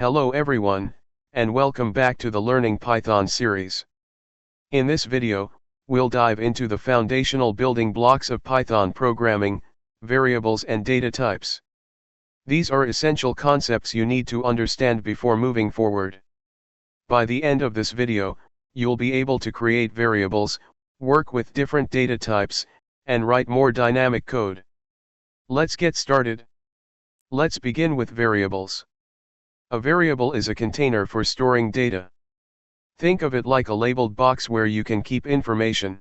Hello everyone, and welcome back to the Learning Python series. In this video, we'll dive into the foundational building blocks of Python programming, variables and data types. These are essential concepts you need to understand before moving forward. By the end of this video, you'll be able to create variables, work with different data types, and write more dynamic code. Let's get started. Let's begin with variables. A variable is a container for storing data. Think of it like a labeled box where you can keep information.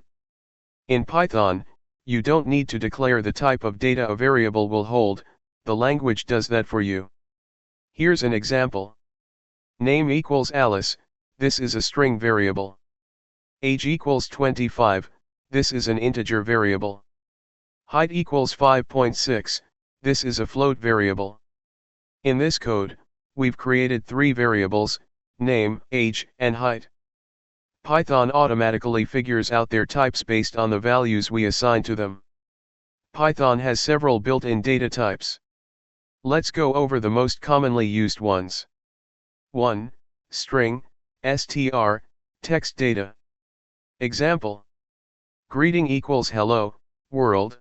In Python, you don't need to declare the type of data a variable will hold, the language does that for you. Here's an example. Name equals Alice, this is a string variable. Age equals 25, this is an integer variable. Height equals 5.6, this is a float variable. In this code, we've created three variables, name, age, and height. Python automatically figures out their types based on the values we assign to them. Python has several built-in data types. Let's go over the most commonly used ones. 1. String, str, text data. Example. Greeting equals hello, world.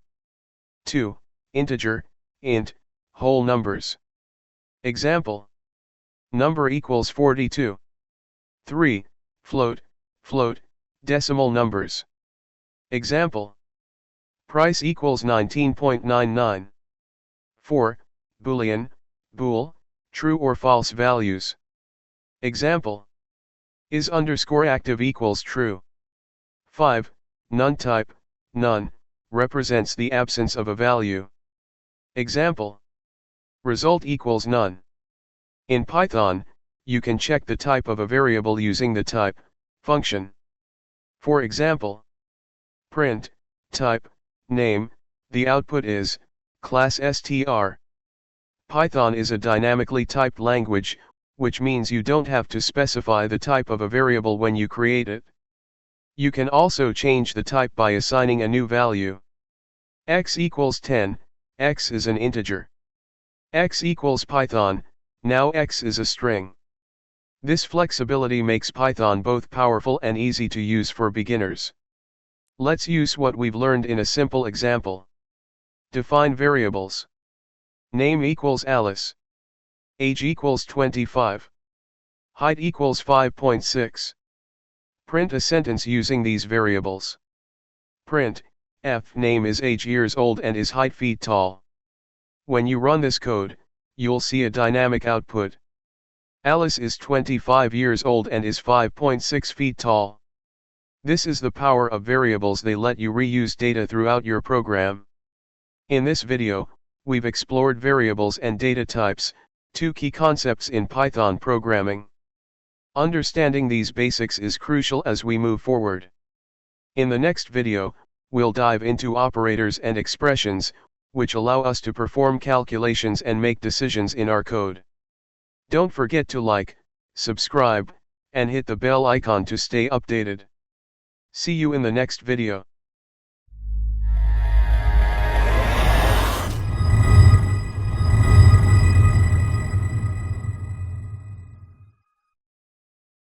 2. Integer, int, whole numbers. Example. Number equals 42. 3. Float, decimal numbers. Example. Price equals 19.99. 4. Boolean, bool, true or false values. Example. Is underscore active equals true. 5. NoneType, none, represents the absence of a value. Example. Result equals none. In Python, you can check the type of a variable using the type function. For example, print type name, the output is class str. Python is a dynamically typed language, which means you don't have to specify the type of a variable when you create it. You can also change the type by assigning a new value. X equals 10, x is an integer. X equals Python, now x is a string. This flexibility makes Python both powerful and easy to use for beginners. Let's use what we've learned in a simple example. Define variables. Name equals Alice. Age equals 25. Height equals 5.6. Print a sentence using these variables. Print, f name is age years old and is height feet tall. When you run this code, you'll see a dynamic output. Alice is 25 years old and is 5.6 feet tall. This is the power of variables, they let you reuse data throughout your program. In this video, we've explored variables and data types, two key concepts in Python programming. Understanding these basics is crucial as we move forward. In the next video, we'll dive into operators and expressions, which allow us to perform calculations and make decisions in our code. Don't forget to like, subscribe, and hit the bell icon to stay updated. See you in the next video.